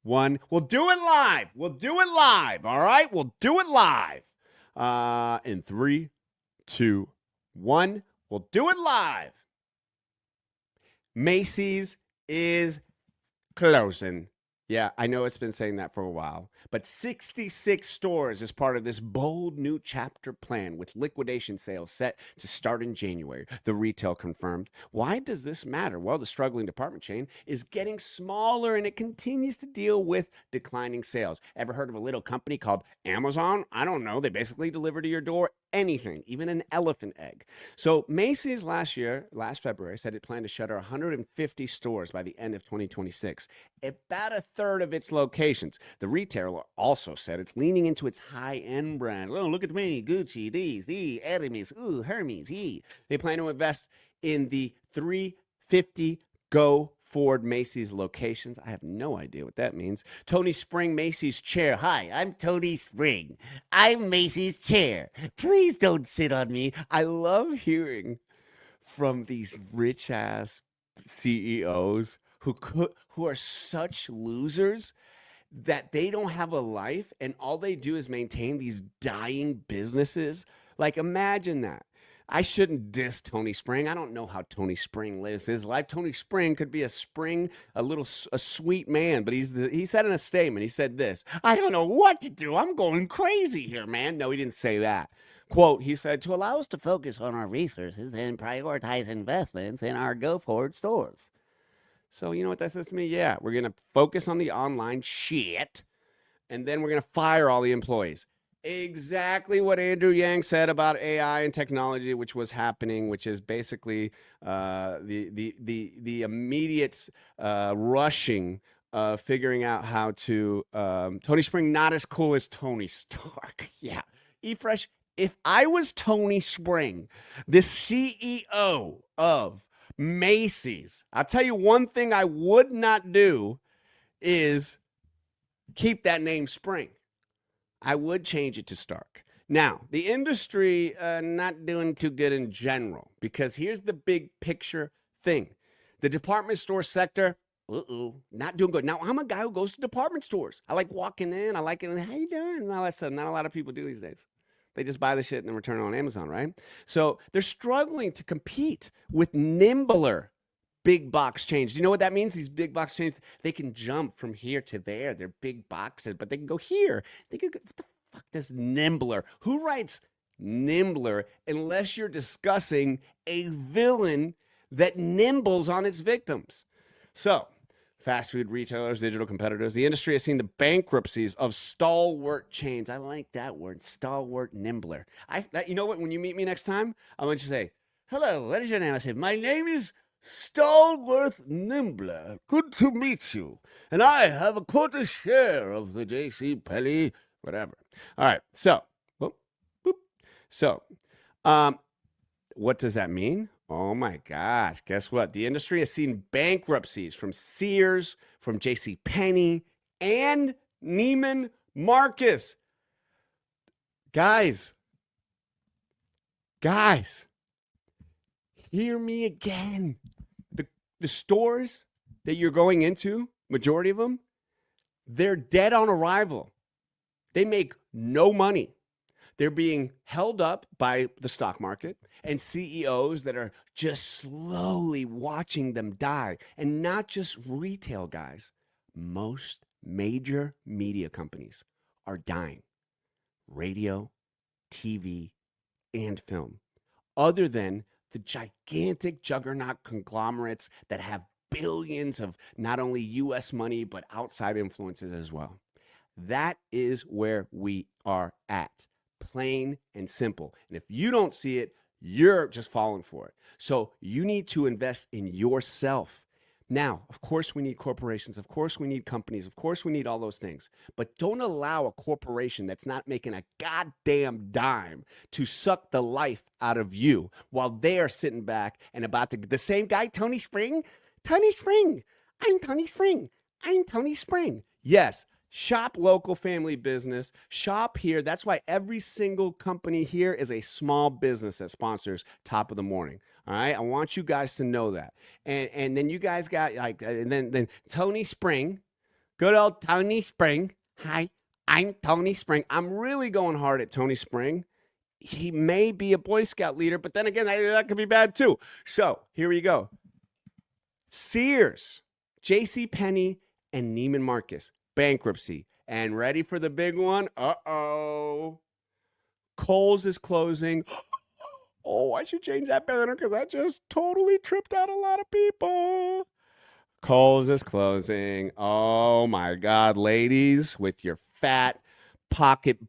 1. We'll do it live. We'll do it live. All right. We'll do it live. In 3, 2, 1. We'll do it live. Macy's is closing. Yeah, I know it's been saying that for a while, but 66 stores is part of this bold new chapter plan with liquidation sales set to start in January, the retail confirmed. Why does this matter? Well, the struggling department chain is getting smaller and it continues to deal with declining sales. Ever heard of a little company called Amazon? I don't know. They basically deliver to your door anything, even an elephant egg. So Macy's last February, said it planned to shutter 150 stores by the end of 2026, about a third of its locations. The retailer also said it's leaning into its high-end brand. Oh, look at me, Gucci, these, Hermes, Hermes, They plan to invest in the 350 go forward Macy's locations. I have no idea what that means. Tony Spring, Macy's chair. Hi, I'm Tony Spring. I'm Macy's chair. Please don't sit on me. I love hearing from these rich ass CEOs who are such losers that they don't have a life and all they do is maintain these dying businesses. Like, imagine that. I shouldn't diss Tony Spring. I don't know how Tony Spring lives his life. Tony Spring could be a sweet man, but he said in a statement, he said this: I don't know what to do. I'm going crazy here, man. No, he didn't say that. Quote, he said, to allow us to focus on our resources and prioritize investments in our go-forward stores. So you know what that says to me? Yeah, we're going to focus on the online shit, and then we're going to fire all the employees. Exactly what Andrew Yang said about AI and technology, which was happening, which is basically the immediate rushing of figuring out how to Tony Spring, not as cool as Tony Stark. Yeah, eFresh. If I was Tony Spring, the CEO of Macy's, I'll tell you one thing I would not do is keep that name Spring. I would change it to Stark. Now, the industry not doing too good in general, because here's the big picture thing. The department store sector, not doing good. Now, I'm a guy who goes to department stores. I like walking in. I like it. How you doing? And all that stuff. Not a lot of people do these days. They just buy the shit and then return it on Amazon, right? So they're struggling to compete with nimbler big box chains. Do you know what that means? These big box chains, they can jump from here to there. They're big boxes, but they can go here. They can go, what the fuck does nimbler? Who writes nimbler unless you're discussing a villain that nimbles on its victims? So, fast food retailers, digital competitors, the industry has seen the bankruptcies of stalwart chains. I like that word, stalwart nimbler. You know what? When you meet me next time, I want you to say, hello, what is your name? I say, my name is Stalworth Nimbler. Good to meet you. And I have a quarter share of the J.C. Penney, whatever. All right. So, whoop, whoop. So, what does that mean? Oh my gosh. Guess what? The industry has seen bankruptcies from Sears, from J.C. Penney, and Neiman Marcus. Guys, hear me again. The stores that you're going into, majority of them, they're dead on arrival. They make no money. They're being held up by the stock market and CEOs that are just slowly watching them die. And not just retail guys. Most major media companies are dying. Radio, TV, and film. Other than the gigantic juggernaut conglomerates that have billions of not only U.S. money, but outside influences as well. That is where we are at. Plain and simple. And if you don't see it, you're just falling for it. So you need to invest in yourself. Now, of course, we need corporations. Of course, we need companies. Of course, we need all those things. But don't allow a corporation that's not making a goddamn dime to suck the life out of you while they are sitting back and about to. The same guy, Tony Spring. Tony Spring. I'm Tony Spring. I'm Tony Spring. Yes. Shop local family business. Shop here. That's why every single company here is a small business that sponsors Top of the Morning. All right. I want you guys to know that. And then you guys got like, and then Tony Spring Good old Tony Spring. Hi, I'm Tony Spring. I'm really going hard at Tony Spring. He may be a Boy Scout leader, but then again, that could be bad too. So here we go. Sears, JCPenney, and Neiman Marcus. Bankruptcy. And ready for the big one? Uh-oh. Kohl's is closing. Oh, I should change that banner because that just totally tripped out a lot of people. Kohl's is closing. Oh, my God. Ladies, with your fat pocket